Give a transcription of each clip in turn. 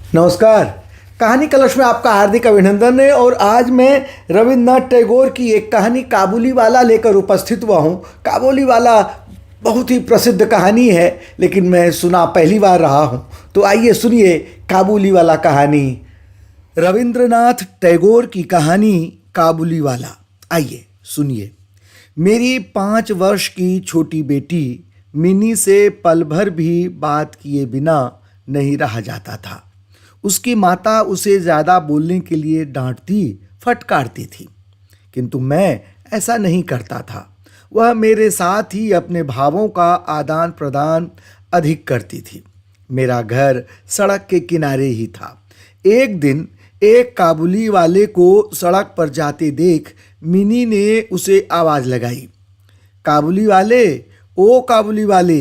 नमस्कार। कहानी कलश में आपका हार्दिक अभिनंदन है। और आज मैं रविन्द्रनाथ टैगोर की एक कहानी काबुली वाला लेकर उपस्थित हुआ हूँ। काबुली वाला बहुत ही प्रसिद्ध कहानी है, लेकिन मैं सुना पहली बार रहा हूँ। तो आइए सुनिए काबुली वाला कहानी। रविन्द्रनाथ टैगोर की कहानी काबुली वाला। आइए सुनिए। मेरी 5 वर्ष की छोटी बेटी मिनी से पल भर भी बात किए बिना नहीं रहा जाता था। उसकी माता उसे ज़्यादा बोलने के लिए डांटती फटकारती थी, किंतु मैं ऐसा नहीं करता था। वह मेरे साथ ही अपने भावों का आदान प्रदान अधिक करती थी। मेरा घर सड़क के किनारे ही था। एक दिन एक काबुली वाले को सड़क पर जाते देख मिनी ने उसे आवाज़ लगाई, काबुली वाले, ओ काबुली वाले।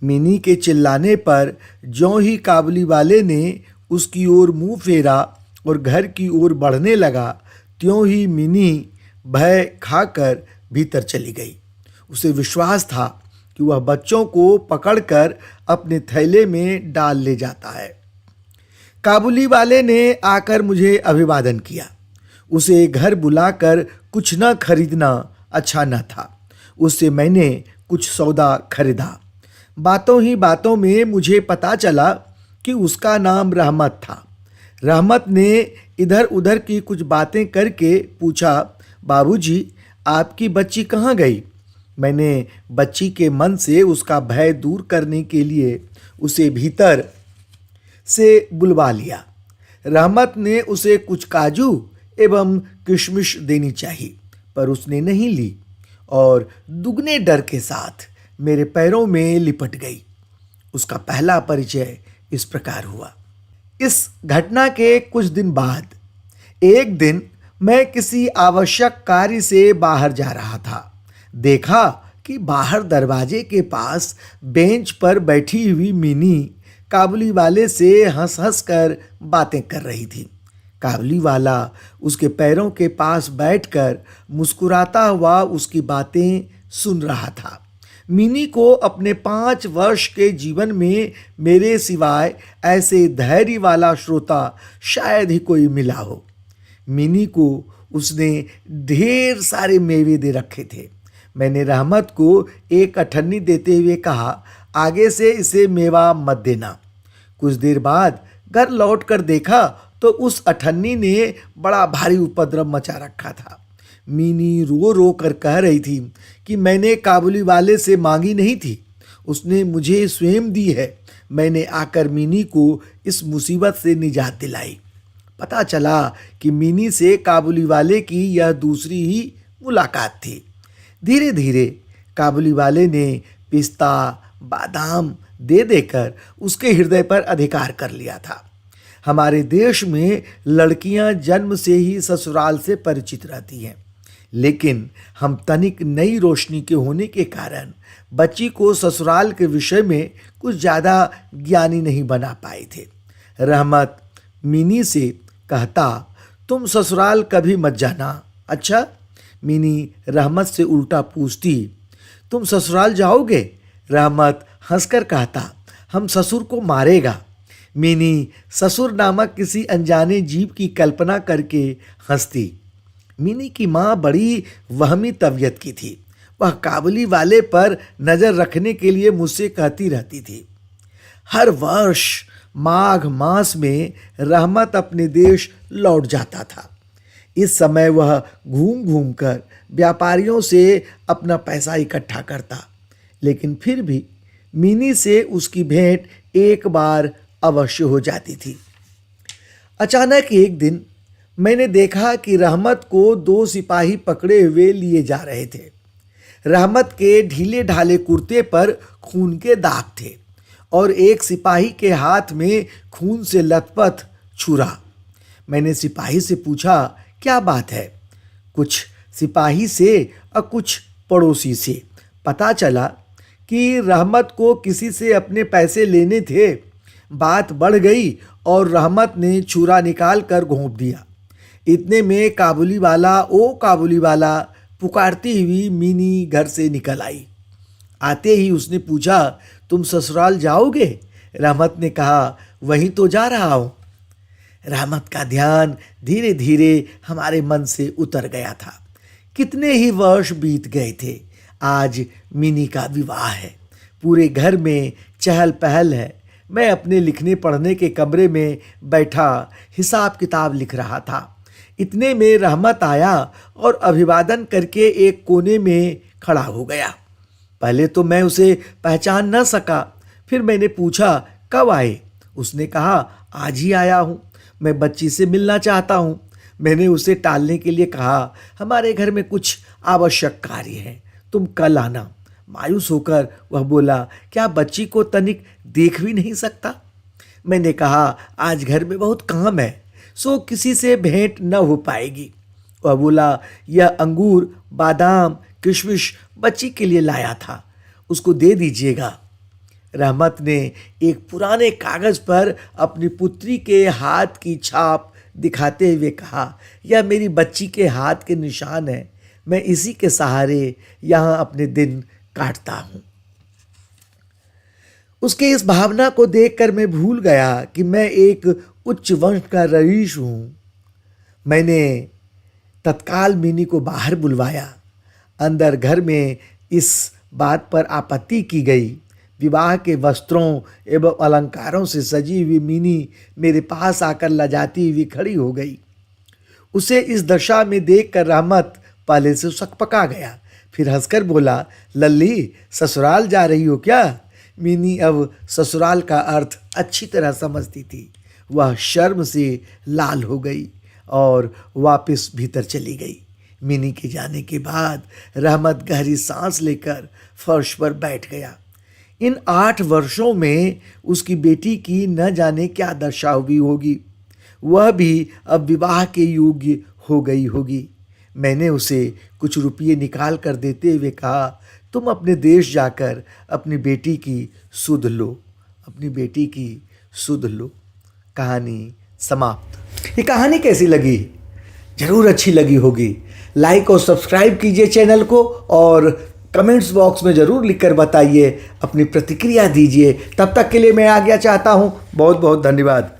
मिनी के चिल्लाने पर ज्यों ही काबुली वाले ने उसकी ओर मुंह फेरा और घर की ओर बढ़ने लगा, त्यों ही मिनी भय खाकर भीतर चली गई। उसे विश्वास था कि वह बच्चों को पकड़कर अपने थैले में डाल ले जाता है। काबुली वाले ने आकर मुझे अभिवादन किया। उसे घर बुलाकर कुछ न खरीदना अच्छा न था। उससे मैंने कुछ सौदा खरीदा। बातों ही बातों में मुझे पता चला कि उसका नाम रहमत था। रहमत ने इधर उधर की कुछ बातें करके पूछा, बाबूजी, आपकी बच्ची कहाँ गई? मैंने बच्ची के मन से उसका भय दूर करने के लिए उसे भीतर से बुलवा लिया। रहमत ने उसे कुछ काजू एवं किशमिश देनी चाहिए, पर उसने नहीं ली और दुगने डर के साथ मेरे पैरों में लिपट गई। उसका पहला परिचय इस प्रकार हुआ। इस घटना के कुछ दिन बाद एक दिन मैं किसी आवश्यक कार्य से बाहर जा रहा था। देखा कि बाहर दरवाजे के पास बेंच पर बैठी हुई मिनी काबुली वाले से हंस हंस कर बातें कर रही थी। काबुली वाला उसके पैरों के पास बैठकर मुस्कुराता हुआ उसकी बातें सुन रहा था। मिनी को अपने 5 वर्ष के जीवन में मेरे सिवाय ऐसे धैर्य वाला श्रोता शायद ही कोई मिला हो। मिनी को उसने ढेर सारे मेवे दे रखे थे। मैंने रहमत को एक अठन्नी देते हुए कहा, आगे से इसे मेवा मत देना। कुछ देर बाद घर लौट कर देखा तो उस अठन्नी ने बड़ा भारी उपद्रव मचा रखा था। मिनी रो रो कर कह रही थी कि मैंने काबुली वाले से मांगी नहीं थी, उसने मुझे स्वयं दी है। मैंने आकर मिनी को इस मुसीबत से निजात दिलाई। पता चला कि मिनी से काबुली वाले की यह दूसरी ही मुलाकात थी। धीरे धीरे काबुली वाले ने पिस्ता बादाम दे देकर उसके हृदय पर अधिकार कर लिया था। हमारे देश में लड़कियां जन्म से ही ससुराल से परिचित रहती हैं, लेकिन हम तनिक नई रोशनी के होने के कारण बच्ची को ससुराल के विषय में कुछ ज़्यादा ज्ञानी नहीं बना पाए थे। रहमत मिनी से कहता, तुम ससुराल कभी मत जाना। अच्छा? मिनी रहमत से उल्टा पूछती, तुम ससुराल जाओगे? रहमत हंसकर कहता, हम ससुर को मारेगा। मिनी ससुर नामक किसी अनजाने जीव की कल्पना करके हंसती। मिनी की माँ बड़ी वहमी तबीयत की थी। वह काबुली वाले पर नज़र रखने के लिए मुझसे कहती रहती थी। हर वर्ष माघ मास में रहमत अपने देश लौट जाता था। इस समय वह घूम घूम कर व्यापारियों से अपना पैसा इकट्ठा करता, लेकिन फिर भी मिनी से उसकी भेंट एक बार अवश्य हो जाती थी। अचानक एक दिन मैंने देखा कि रहमत को 2 सिपाही पकड़े हुए लिए जा रहे थे। रहमत के ढीले ढाले कुर्ते पर खून के दाग थे और एक सिपाही के हाथ में खून से लथपथ छुरा। मैंने सिपाही से पूछा, क्या बात है? कुछ सिपाही से और कुछ पड़ोसी से पता चला कि रहमत को किसी से अपने पैसे लेने थे। बात बढ़ गई और रहमत ने छुरा निकाल कर घोंप दिया। इतने में काबुली वाला, ओ काबुली वाला पुकारती हुई मिनी घर से निकल आई। आते ही उसने पूछा, तुम ससुराल जाओगे? रहमत ने कहा, वहीं तो जा रहा हूँ। रहमत का ध्यान धीरे धीरे हमारे मन से उतर गया था। कितने ही वर्ष बीत गए थे। आज मिनी का विवाह है। पूरे घर में चहल पहल है। मैं अपने लिखने पढ़ने के कमरे में बैठा हिसाब किताब लिख रहा था। इतने में रहमत आया और अभिवादन करके एक कोने में खड़ा हो गया। पहले तो मैं उसे पहचान न सका। फिर मैंने पूछा, कब आए? उसने कहा, आज ही आया हूँ। मैं बच्ची से मिलना चाहता हूँ। मैंने उसे टालने के लिए कहा, हमारे घर में कुछ आवश्यक कार्य है, तुम कल आना। मायूस होकर वह बोला, क्या बच्ची को तनिक देख भी नहीं सकता? मैंने कहा, आज घर में बहुत काम है, सो किसी से भेंट न हो पाएगी। वह बोला, यह अंगूर, बादाम, किशमिश बच्ची के लिए लाया था, उसको दे दीजिएगा। रहमत ने एक पुराने कागज पर अपनी पुत्री के हाथ की छाप दिखाते हुए कहा, यह मेरी बच्ची के हाथ के निशान है। मैं इसी के सहारे यहाँ अपने दिन काटता हूँ। उसके इस भावना को देखकर मैं भूल गया कि मैं एक उच्च वंश का रईस हूँ। मैंने तत्काल मिनी को बाहर बुलवाया। अंदर घर में इस बात पर आपत्ति की गई। विवाह के वस्त्रों एवं अलंकारों से सजी हुई मिनी मेरे पास आकर लजाती हुई खड़ी हो गई। उसे इस दशा में देखकर रहमत पहले से सकपका गया, फिर हंसकर बोला, लल्ली ससुराल जा रही हो क्या? मिनी अब ससुराल का अर्थ अच्छी तरह समझती थी। वह शर्म से लाल हो गई और वापस भीतर चली गई। मिनी के जाने के बाद रहमत गहरी सांस लेकर फर्श पर बैठ गया। इन 8 वर्षों में उसकी बेटी की न जाने क्या दशा हुई होगी। वह भी अब विवाह के योग्य हो गई होगी। मैंने उसे कुछ रुपये निकाल कर देते हुए कहा, तुम अपने देश जाकर अपनी बेटी की सुध लो, अपनी बेटी की सुध लो। कहानी समाप्त। ये कहानी कैसी लगी? जरूर अच्छी लगी होगी। लाइक और सब्सक्राइब कीजिए चैनल को और कमेंट्स बॉक्स में ज़रूर लिखकर बताइए, अपनी प्रतिक्रिया दीजिए। तब तक के लिए मैं आज्ञा चाहता हूँ। बहुत बहुत धन्यवाद।